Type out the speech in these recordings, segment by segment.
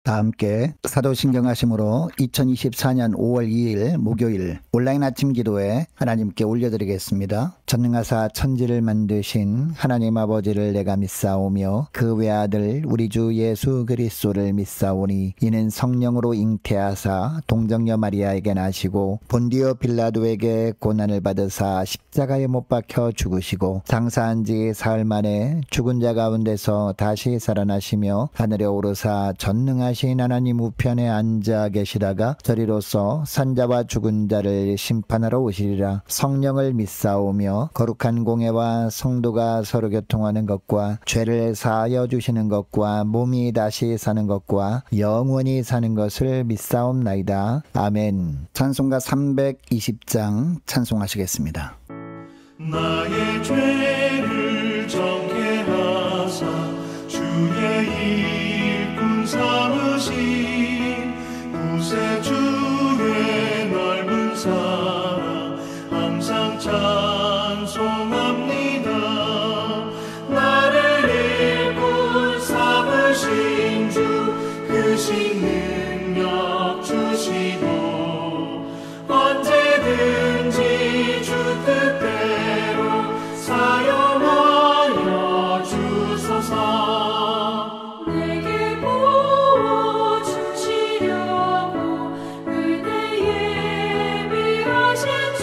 다 함께 사도신경하심으로 2024년 5월 2일 목요일 온라인 아침 기도에 하나님께 올려드리겠습니다. 전능하사 천지를 만드신 하나님 아버지를 내가 믿사오며 그 외아들 우리 주 예수 그리스도를 믿사오니 이는 성령으로 잉태하사 동정녀 마리아에게 나시고 본디오 빌라도에게 고난을 받으사 십자가에 못 박혀 죽으시고 장사한 지 사흘 만에 죽은 자 가운데서 다시 살아나시며 하늘에 오르사 전능하신 하나님 우편에 앉아 계시다가 저리로서 산자와 죽은 자를 심판하러 오시리라. 성령을 믿사오며 거룩한 공예와 성도가 서로 교통하는 것과 죄를 사하여 주시는 것과 몸이 다시 사는 것과 영원히 사는 것을 믿사옵나이다. 아멘. 찬송가 320장 찬송하시겠습니다. 나의 죄를 정케하사 주의 일꾼 삼으신 구세주의 넓은 사랑 항상 찬송합니다. 나를 일꾼 삼으신 주 크신 능력 주시고 언제든지 주 뜻대로 사용하여 주소서. 내게 부어주시려고 은혜에 예비하신 주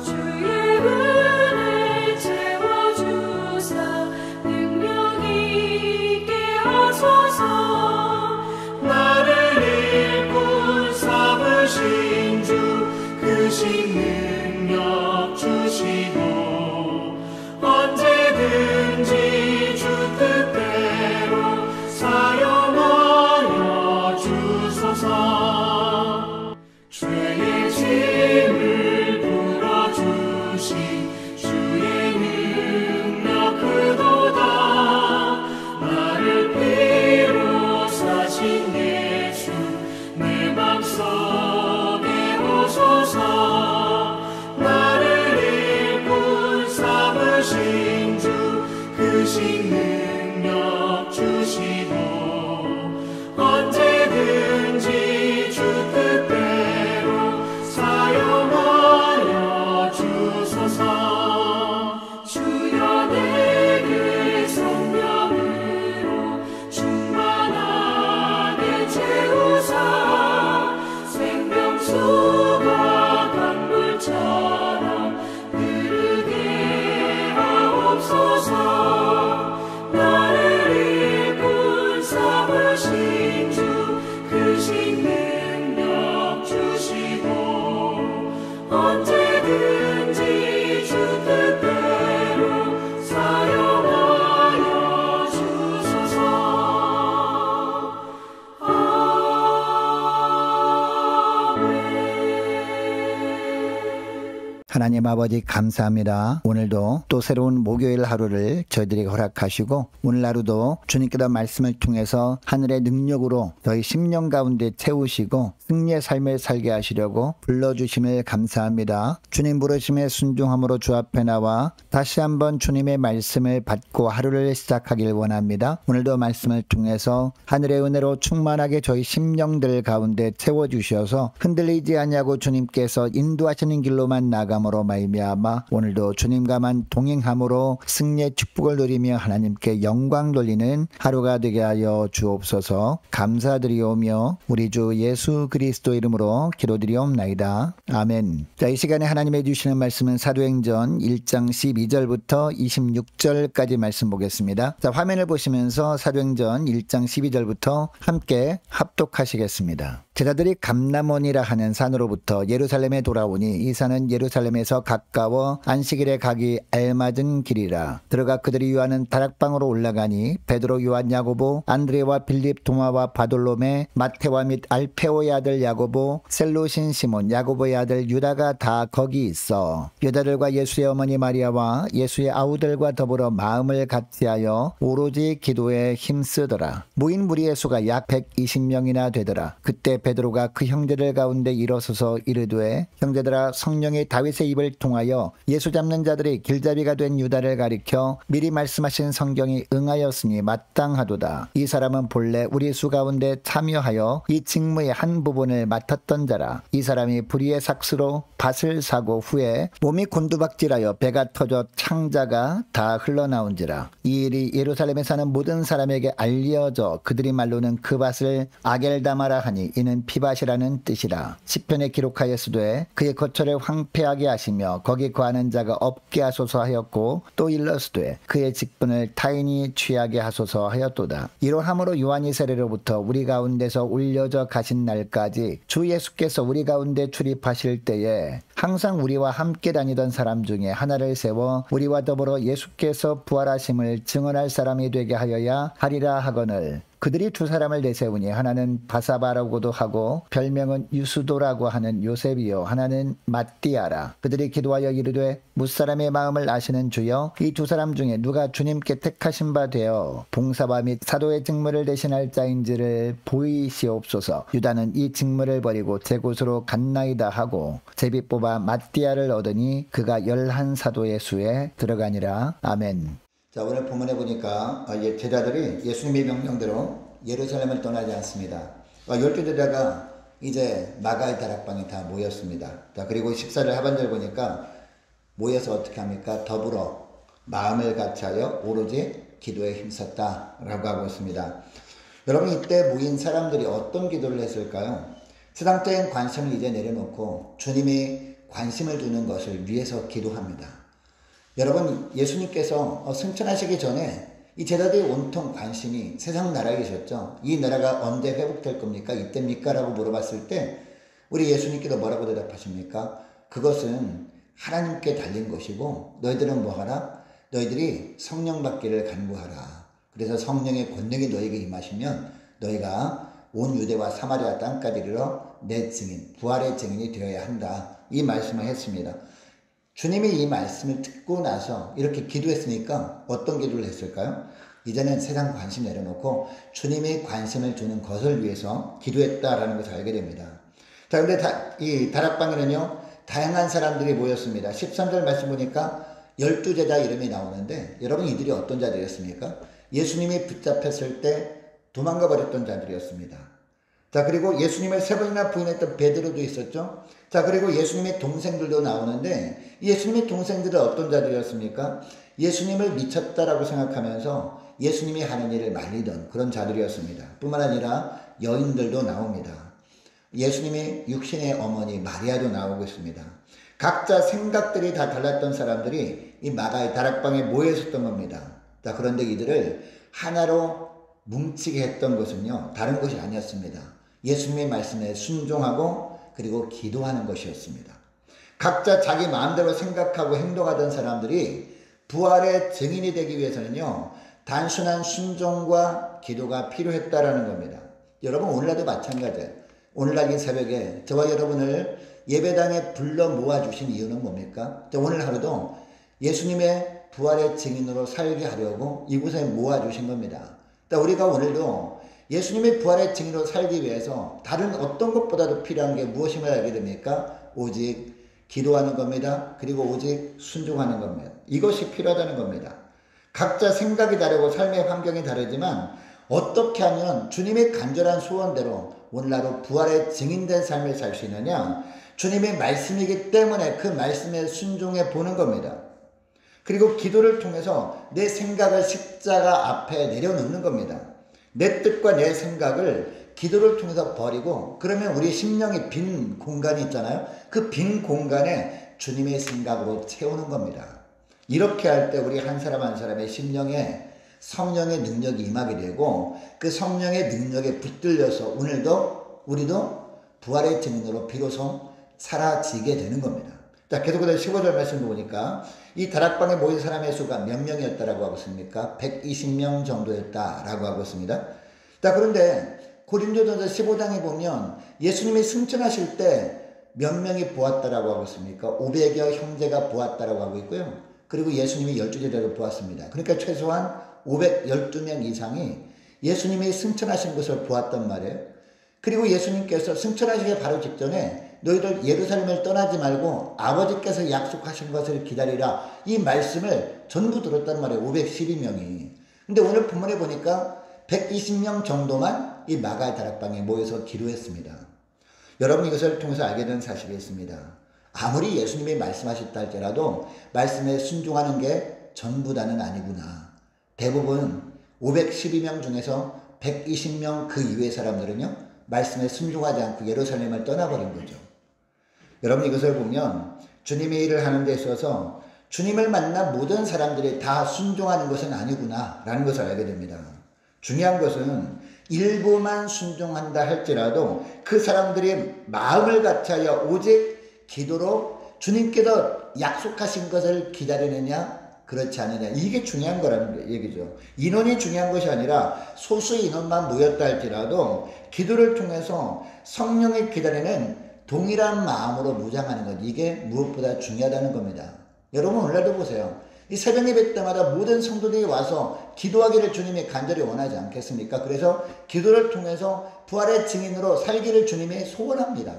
주의 은혜 채워주사 능력 있게 하소서. 나를 일꾼 삼으신 주 크신 능력 주시고 언제든지 주 뜻대로 사용하여 주소서. 죄의 짐을 풀어주신 주의 능력 크도다. 나를 피로 사신 예수 내 맘속에 오소서. 나를 일꾼 삼으신 주 크신 능력 주시고 언제든지 주 뜻대로 사용하여 주소서. 주여 내게 성령으로 충만하게 채우사 생명수가 강물처럼 흐르게 하옵소서. 나를 일꾼 삼으신 주 크신 능력 주시고 언제든지 주 뜻대로 사용하여 주소서. 하나님 아버지 감사합니다. 오늘도 또 새로운 목요일 하루를 저희들에게 허락하시고 오늘 하루도 주님께서 말씀을 통해서 하늘의 능력으로 저희 심령 가운데 채우시고 승리의 삶을 살게 하시려고 불러주심을 감사합니다. 주님 부르심에 순종함으로 주 앞에 나와 다시 한번 주님의 말씀을 받고 하루를 시작하길 원합니다. 오늘도 말씀을 통해서 하늘의 은혜로 충만하게 저희 심령들 가운데 채워주셔서 흔들리지 않냐고 주님께서 인도하시는 길로만 나감으로 말미암아 오늘도 주님과만 동행함으로 승리의 축복을 누리며 하나님께 영광 돌리는 하루가 되게 하여 주옵소서. 감사드리오며 우리 주 예수 그리스도 이름으로 기도드리옵나이다. 아멘. 자, 이 시간에 하나님의 주시는 말씀은 사도행전 1장 12절부터 26절까지 말씀 보겠습니다. 자, 화면을 보시면서 사도행전 1장 12절부터 함께 합독하시겠습니다. 제자들이 감람원이라 하는 산으로부터 예루살렘에 돌아오니 이 산은 예루살렘에서 가까워 안식일에 가기 알맞은 길이라. 들어가 그들이 유하는 다락방으로 올라가니 베드로, 요한, 야고보, 안드레와 빌립, 도마와 바돌로메, 마테와 및 알페오의 아들 야고보, 셀로신 시몬, 야고보의 아들 유다가 다 거기 있어. 유다들과 예수의 어머니 마리아와 예수의 아우들과 더불어 마음을 같이하여 오로지 기도에 힘쓰더라. 모인 무리의 수가 약 120명이나 되더라. 그때 베드로가 그 형제들 가운데 일어서서 이르되 형제들아 성령이 다윗의 모세 입을 통하여 예수 잡는 자들이 길잡이가 된 유다를 가리켜 미리 말씀하신 성경이 응하였으니 마땅하도다. 이 사람은 본래 우리 수 가운데 참여하여 이 직무의 한 부분을 맡았던 자라. 이 사람이 불의의 삭스로 밭을 사고 후에 몸이 곤두박질하여 배가 터져 창자가 다 흘러나온지라. 이 일이 예루살렘에 사는 모든 사람에게 알려져 그들이 말로는 그 밭을 아겔다마라 하니 이는 피밭이라는 뜻이라. 시편에 기록하였으되 그의 거처를 황폐하게 하시며 거기 거하는 자가 없게 하소서 하였고 또 일렀으되 그의 직분을 타인이 취하게 하소서 하였도다. 이러함으로 요한이 세례로부터 우리 가운데서 올려져 가신 날까지 주 예수께서 우리 가운데 출입하실 때에 항상 우리와 함께 다니던 사람 중에 하나를 세워 우리와 더불어 예수께서 부활하심을 증언할 사람이 되게 하여야 하리라 하거늘. 그들이 두 사람을 내세우니 하나는 바사바라고도 하고 별명은 유수도라고 하는 요셉이요 하나는 matti아라. 그들이 기도하여 이르되 무사람의 마음을 아시는 주여 이 두 사람 중에 누가 주님께 택하신 바 되어 봉사와 및 사도의 직무를 대신할 자인지를 보이시옵소서. 유다는 이 직무를 버리고 제 곳으로 갔나이다 하고 제비 뽑아 matti아를 얻으니 그가 11사도의 수에 들어가니라. 아멘. 자, 오늘 본문에 보니까 제자들이 예수님의 명령대로 예루살렘을 떠나지 않습니다. 12제자가 이제 마가의 다락방에 다 모였습니다. 자, 그리고 14절 하반절 보니까 모여서 어떻게 합니까? 더불어 마음을 같이하여 오로지 기도에 힘썼다라고 하고 있습니다. 여러분, 이때 모인 사람들이 어떤 기도를 했을까요? 세상적인 관심을 이제 내려놓고 주님이 관심을 두는 것을 위해서 기도합니다. 여러분, 예수님께서 승천하시기 전에 이 제자들의 온통 관심이 세상 나라에 계셨죠. 이 나라가 언제 회복될 겁니까? 이때입니까? 라고 물어봤을 때 우리 예수님께서 뭐라고 대답하십니까? 그것은 하나님께 달린 것이고 너희들은 뭐하라? 너희들이 성령 받기를 간구하라. 그래서 성령의 권능이 너희에게 임하시면 너희가 온 유대와 사마리아 땅까지 이르러 내 증인, 부활의 증인이 되어야 한다. 이 말씀을 했습니다. 주님이 이 말씀을 듣고 나서 이렇게 기도했으니까 어떤 기도를 했을까요? 이제는 세상 관심 내려놓고 주님이 관심을 주는 것을 위해서 기도했다라는 것을 알게 됩니다. 자, 근데 이 다락방에는요, 다양한 사람들이 모였습니다. 13절 말씀 보니까 12제자 이름이 나오는데 여러분, 이들이 어떤 자들이었습니까? 예수님이 붙잡혔을 때 도망가 버렸던 자들이었습니다. 자, 그리고 예수님을 3번이나 부인했던 베드로도 있었죠. 자, 그리고 예수님의 동생들도 나오는데 예수님의 동생들은 어떤 자들이었습니까? 예수님을 미쳤다라고 생각하면서 예수님이 하는 일을 말리던 그런 자들이었습니다. 뿐만 아니라 여인들도 나옵니다. 예수님의 육신의 어머니 마리아도 나오고 있습니다. 각자 생각들이 다 달랐던 사람들이 이 마가의 다락방에 모여 있었던 겁니다. 자, 그런데 이들을 하나로 뭉치게 했던 것은요, 다른 것이 아니었습니다. 예수님의 말씀에 순종하고 그리고 기도하는 것이었습니다. 각자 자기 마음대로 생각하고 행동하던 사람들이 부활의 증인이 되기 위해서는요, 단순한 순종과 기도가 필요했다라는 겁니다. 여러분, 오늘날도 마찬가지예요. 오늘날 이 새벽에 저와 여러분을 예배당에 불러 모아주신 이유는 뭡니까? 오늘 하루도 예수님의 부활의 증인으로 살게 하려고 이곳에 모아주신 겁니다. 우리가 오늘도 예수님의 부활의 증인으로 살기 위해서 다른 어떤 것보다도 필요한 게 무엇임을 알게 됩니까? 오직 기도하는 겁니다. 그리고 오직 순종하는 겁니다. 이것이 필요하다는 겁니다. 각자 생각이 다르고 삶의 환경이 다르지만 어떻게 하면 주님의 간절한 소원대로 오늘날로 부활의 증인된 삶을 살 수 있느냐? 주님의 말씀이기 때문에 그 말씀에 순종해 보는 겁니다. 그리고 기도를 통해서 내 생각을 십자가 앞에 내려놓는 겁니다. 내 뜻과 내 생각을 기도를 통해서 버리고, 그러면 우리 심령이 빈 공간이 있잖아요. 그 빈 공간에 주님의 생각으로 채우는 겁니다. 이렇게 할 때 우리 한 사람 한 사람의 심령에 성령의 능력이 임하게 되고, 그 성령의 능력에 붙들려서 오늘도 우리도 부활의 증인으로 비로소 사라지게 되는 겁니다. 자, 계속해서 15절 말씀을 보니까 이 다락방에 모인 사람의 수가 몇 명이었다라고 하고 있습니까? 120명 정도였다라고 하고 있습니다. 자, 그런데 고린도전서 15장에 보면 예수님이 승천하실 때 몇 명이 보았다라고 하고 있습니까? 500여 형제가 보았다라고 하고 있고요. 그리고 예수님이 12제자를 보았습니다. 그러니까 최소한 512명 이상이 예수님이 승천하신 것을 보았단 말이에요. 그리고 예수님께서 승천하시기 바로 직전에 너희들 예루살렘을 떠나지 말고 아버지께서 약속하신 것을 기다리라. 이 말씀을 전부 들었단 말이에요. 512명이. 근데 오늘 본문에 보니까 120명 정도만 이 마가 다락방에 모여서 기도했습니다. 여러분 이것을 통해서 알게 된 사실이 있습니다. 아무리 예수님이 말씀하셨다 할지라도 말씀에 순종하는 게 전부 다는 아니구나. 대부분 512명 중에서 120명 그 이외의 사람들은요, 말씀에 순종하지 않고 예루살렘을 떠나버린 거죠. 여러분 이것을 보면 주님의 일을 하는 데 있어서 주님을 만난 모든 사람들이 다 순종하는 것은 아니구나 라는 것을 알게 됩니다. 중요한 것은 일부만 순종한다 할지라도 그 사람들이 마음을 같이하여 오직 기도로 주님께서 약속하신 것을 기다리느냐 그렇지 않느냐, 이게 중요한 거라는 얘기죠. 인원이 중요한 것이 아니라 소수 인원만 모였다 할지라도 기도를 통해서 성령을 기다리는 동일한 마음으로 무장하는 것, 이게 무엇보다 중요하다는 겁니다. 여러분 오늘날도 보세요. 이 새벽 예배 때마다 모든 성도들이 와서 기도하기를 주님이 간절히 원하지 않겠습니까? 그래서 기도를 통해서 부활의 증인으로 살기를 주님이 소원합니다.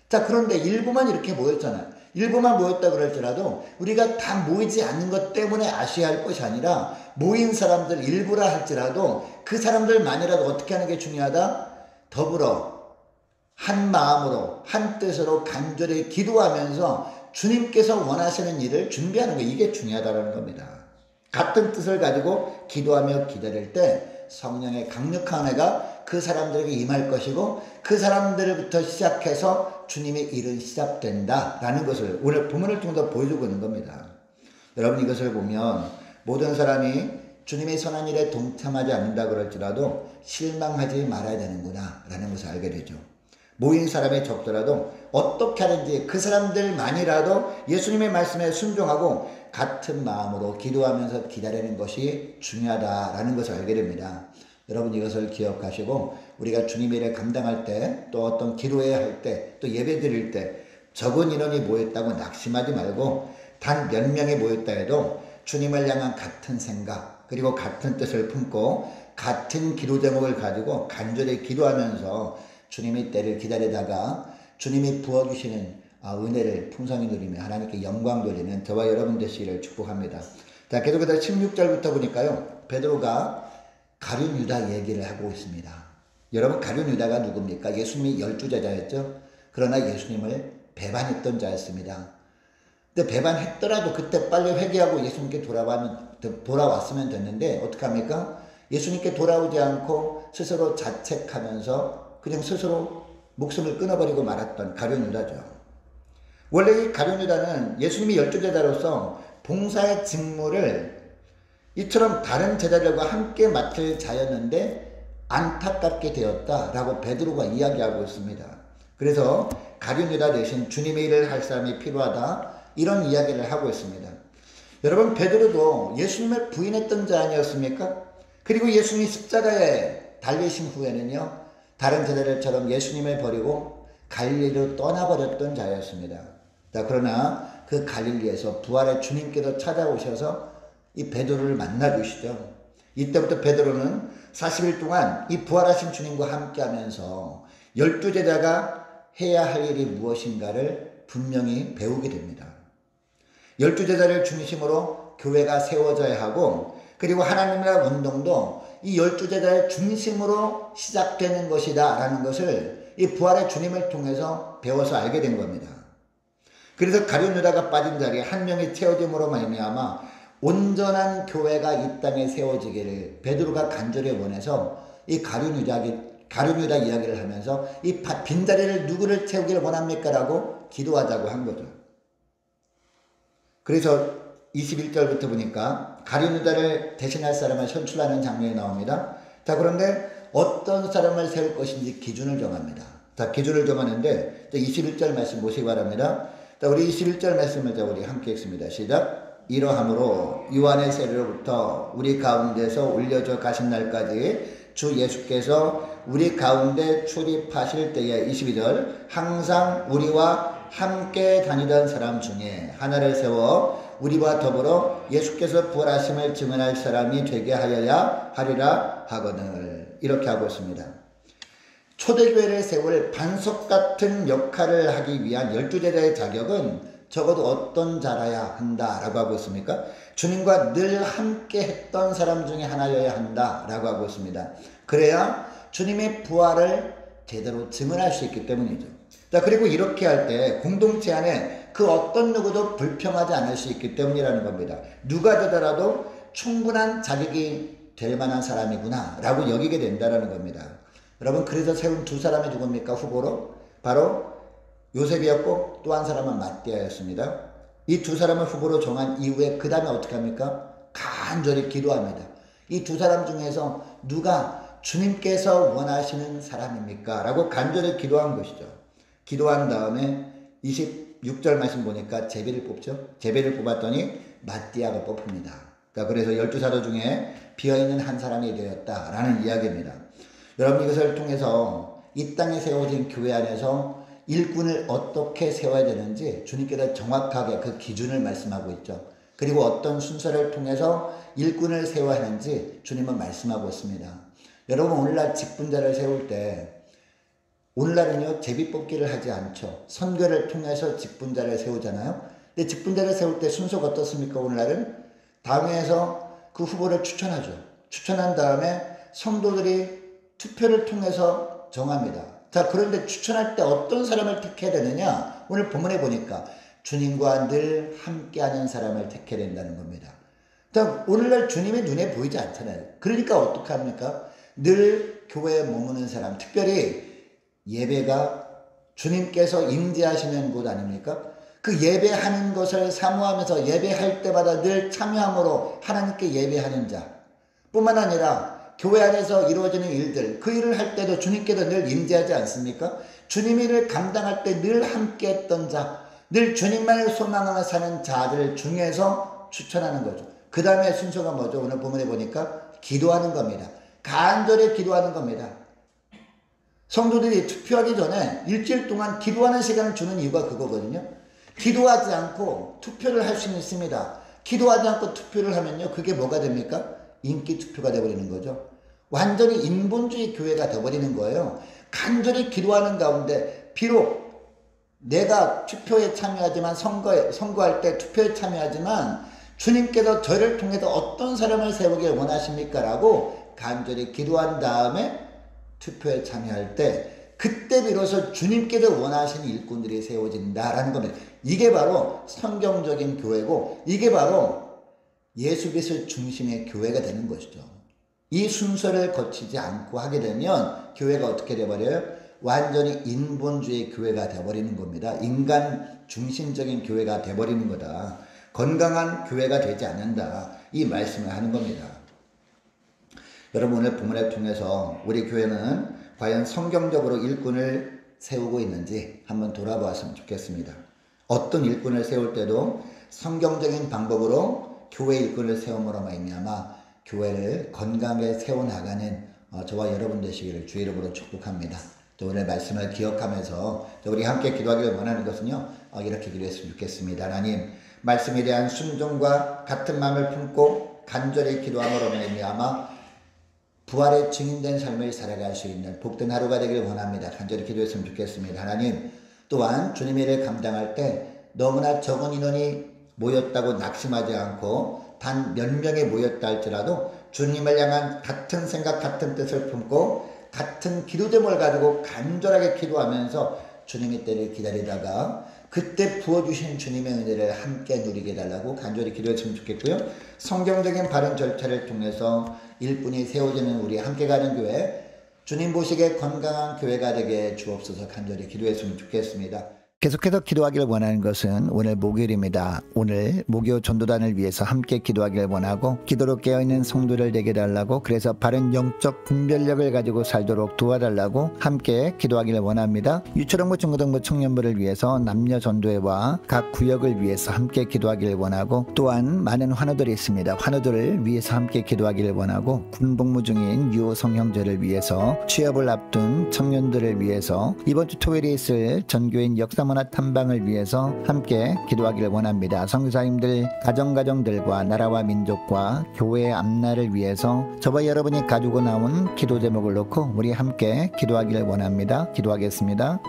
자, 그런데 일부만 이렇게 모였잖아요. 일부만 모였다 그럴지라도 우리가 다 모이지 않는 것 때문에 아쉬워할 것이 아니라 모인 사람들 일부라 할지라도 그 사람들만이라도 어떻게 하는 게 중요하다? 더불어 한 마음으로 한 뜻으로 간절히 기도하면서 주님께서 원하시는 일을 준비하는 거, 이게 중요하다는 겁니다. 같은 뜻을 가지고 기도하며 기다릴 때 성령의 강력한 은혜가 그 사람들에게 임할 것이고 그 사람들부터 시작해서 주님의 일은 시작된다라는 것을 오늘 본문을 통해서 보여주고 있는 겁니다. 여러분 이것을 보면 모든 사람이 주님의 선한 일에 동참하지 않는다 그럴지라도 실망하지 말아야 되는구나 라는 것을 알게 되죠. 모인 사람이 적더라도 어떻게 하든지 그 사람들만이라도 예수님의 말씀에 순종하고 같은 마음으로 기도하면서 기다리는 것이 중요하다라는 것을 알게 됩니다. 여러분 이것을 기억하시고 우리가 주님의 일을 감당할 때, 또 어떤 기도해야 할 때, 또 예배 드릴 때 적은 인원이 모였다고 낙심하지 말고 단 몇 명이 모였다 해도 주님을 향한 같은 생각 그리고 같은 뜻을 품고 같은 기도 제목을 가지고 간절히 기도하면서 주님의 때를 기다리다가 주님이 부어주시는 은혜를 풍성히 누리며 하나님께 영광 돌리는 저와 여러분 되시기를 축복합니다. 자, 계속해서 16절부터 보니까요, 베드로가 가룟 유다 얘기를 하고 있습니다. 여러분 가룟 유다가 누굽니까? 예수님이 12제자였죠. 그러나 예수님을 배반했던 자였습니다. 근데 배반했더라도 그때 빨리 회개하고 예수님께 돌아왔으면 됐는데 어떡합니까? 예수님께 돌아오지 않고 스스로 자책하면서 그냥 스스로 목숨을 끊어버리고 말았던 가룟 유다죠. 원래 이 가룟 유다는 예수님이 12제자로서 봉사의 직무를 이처럼 다른 제자들과 함께 맡을 자였는데 안타깝게 되었다라고 베드로가 이야기하고 있습니다. 그래서 가룟 유다 대신 주님의 일을 할 사람이 필요하다, 이런 이야기를 하고 있습니다. 여러분 베드로도 예수님을 부인했던 자 아니었습니까? 그리고 예수님이 십자가에 달리신 후에는요, 다른 제자들처럼 예수님을 버리고 갈릴리로 떠나버렸던 자였습니다. 자, 그러나 그 갈릴리에서 부활의 주님께서 찾아오셔서 이 베드로를 만나주시죠. 이때부터 베드로는 40일 동안 이 부활하신 주님과 함께하면서 12제자가 해야 할 일이 무엇인가를 분명히 배우게 됩니다. 12제자를 중심으로 교회가 세워져야 하고, 그리고 하나님의 운동도 이 12제자의 중심으로 시작되는 것이다 라는 것을 이 부활의 주님을 통해서 배워서 알게 된 겁니다. 그래서 가룟 유다가 빠진 자리에 한 명이 채워짐으로 말미암아 온전한 교회가 이 땅에 세워지기를 베드로가 간절히 원해서 이 가룟 유다 이야기를 하면서 이 빈자리를 누구를 채우기를 원합니까? 라고 기도하자고 한 거죠. 그래서 21절부터 보니까 가룟 유다를 대신할 사람을 선출하는 장면이 나옵니다. 자, 그런데 어떤 사람을 세울 것인지 기준을 정합니다. 자, 기준을 정하는데 21절 말씀 보시기 바랍니다. 자, 우리 21절 말씀을 우리 함께 읽습니다. 시작. 이러함으로 요한의 세례로부터 우리 가운데서 올려져 가신 날까지 주 예수께서 우리 가운데 출입하실 때에 22절 항상 우리와 함께 다니던 사람 중에 하나를 세워 우리와 더불어 예수께서 부활하심을 증언할 사람이 되게 하여야 하리라 하거늘. 이렇게 하고 있습니다. 초대교회를 세울 반석 같은 역할을 하기 위한 12제자의 자격은 적어도 어떤 자라야 한다라고 하고 있습니까? 주님과 늘 함께 했던 사람 중에 하나여야 한다라고 하고 있습니다. 그래야 주님의 부활을 제대로 증언할 수 있기 때문이죠. 자, 그리고 이렇게 할 때 공동체 안에 그 어떤 누구도 불평하지 않을 수 있기 때문이라는 겁니다. 누가 되더라도 충분한 자격이 될 만한 사람이구나 라고 여기게 된다는 겁니다. 여러분, 그래서 세운 두 사람이 누굽니까? 후보로 바로 요셉이었고 또 한 사람은 마띠아였습니다. 이 두 사람을 후보로 정한 이후에 그 다음에 어떻게 합니까? 간절히 기도합니다. 이 두 사람 중에서 누가 주님께서 원하시는 사람입니까? 라고 간절히 기도한 것이죠. 기도한 다음에 26절 말씀 보니까 제비를 뽑죠. 제비를 뽑았더니 마띠아가 뽑힙니다. 그래서 12사도 중에 비어있는 한 사람이 되었다라는 이야기입니다. 여러분, 이것을 통해서 이 땅에 세워진 교회 안에서 일꾼을 어떻게 세워야 되는지 주님께서 정확하게 그 기준을 말씀하고 있죠. 그리고 어떤 순서를 통해서 일꾼을 세워야 하는지 주님은 말씀하고 있습니다. 여러분, 오늘날 직분자를 세울 때 오늘날은요, 제비뽑기를 하지 않죠. 선교를 통해서 직분자를 세우잖아요. 근데 직분자를 세울 때 순서가 어떻습니까? 오늘날은 당회에서 그 후보를 추천하죠. 추천한 다음에 성도들이 투표를 통해서 정합니다. 자, 그런데 추천할 때 어떤 사람을 택해야 되느냐? 오늘 본문에 보니까 주님과 늘 함께하는 사람을 택해야 된다는 겁니다. 자, 오늘날 주님의 눈에 보이지 않잖아요. 그러니까 어떻게 합니까? 늘 교회에 머무는 사람, 특별히 예배가 주님께서 임재하시는 곳 아닙니까? 그 예배하는 것을 사모하면서 예배할 때마다 늘 참여함으로 하나님께 예배하는 자 뿐만 아니라 교회 안에서 이루어지는 일들, 그 일을 할 때도 주님께서 늘 임재하지 않습니까? 주님의 일을 감당할 때 늘 함께 했던 자, 늘 주님만을 소망하며 사는 자들 중에서 추천하는 거죠. 그 다음에 순서가 뭐죠? 오늘 본문에 보니까 기도하는 겁니다. 간절히 기도하는 겁니다. 성도들이 투표하기 전에 일주일 동안 기도하는 시간을 주는 이유가 그거거든요. 기도하지 않고 투표를 할 수는 있습니다. 기도하지 않고 투표를 하면요, 그게 뭐가 됩니까? 인기 투표가 되어버리는 거죠. 완전히 인본주의 교회가 되어버리는 거예요. 간절히 기도하는 가운데 비록 내가 투표에 참여하지만 선거할 때 투표에 참여하지만 주님께서 저를 통해서 어떤 사람을 세우길 원하십니까? 라고 간절히 기도한 다음에 투표에 참여할 때 그때 비로소 주님께서 원하시는 일꾼들이 세워진다라는 겁니다. 이게 바로 성경적인 교회고 이게 바로 예수 그리스도 중심의 교회가 되는 것이죠. 이 순서를 거치지 않고 하게 되면 교회가 어떻게 되어버려요? 완전히 인본주의 교회가 되어버리는 겁니다. 인간 중심적인 교회가 되어버리는 거다. 건강한 교회가 되지 않는다. 이 말씀을 하는 겁니다. 여러분, 오늘 본문을 통해서 우리 교회는 과연 성경적으로 일꾼을 세우고 있는지 한번 돌아보았으면 좋겠습니다. 어떤 일꾼을 세울 때도 성경적인 방법으로 교회 일꾼을 세움으로 말미암아 교회를 건강하게 세워나가는 저와 여러분 되시기를 주의 이름으로 축복합니다. 또 오늘 말씀을 기억하면서 우리 함께 기도하기를 원하는 것은요, 이렇게 기도했으면 좋겠습니다. 하나님, 말씀에 대한 순종과 같은 마음을 품고 간절히 기도함으로 말미암아 부활의 증인된 삶을 살아갈 수 있는 복된 하루가 되기를 원합니다. 간절히 기도했으면 좋겠습니다. 하나님, 또한 주님의 일을 감당할 때 너무나 적은 인원이 모였다고 낙심하지 않고 단 몇 명이 모였다 할지라도 주님을 향한 같은 생각, 같은 뜻을 품고 같은 기도 제목을 가지고 간절하게 기도하면서 주님의 때를 기다리다가 그때 부어주신 주님의 은혜를 함께 누리게 해달라고 간절히 기도했으면 좋겠고요. 성경적인 바른 절차를 통해서 일꾼이 세워지는 우리 함께 가는 교회, 주님 보시기에 건강한 교회가 되게 주옵소서 간절히 기도했으면 좋겠습니다. 계속해서 기도하기를 원하는 것은 오늘 목요일입니다. 오늘 목요 전도단을 위해서 함께 기도하기를 원하고 기도로 깨어있는 성도를 되게 해달라고, 그래서 바른 영적 분별력을 가지고 살도록 도와달라고 함께 기도하기를 원합니다. 유초등부 중고등부 청년부를 위해서 남녀 전도회와 각 구역을 위해서 함께 기도하기를 원하고, 또한 많은 환우들이 있습니다. 환우들을 위해서 함께 기도하기를 원하고, 군복무 중인 유호 성형제를 위해서, 취업을 앞둔 청년들을 위해서, 이번 주 토요일에 있을 전교인 역사 다문화 탐방을 위해서 함께 기도하기를 원합니다. 선교사님들 가정들과 나라와 민족과 교회의 앞날을 위해서 저와 여러분이 가지고 나온 기도 제목을 놓고 우리 함께 기도하기를 원합니다. 기도하겠습니다.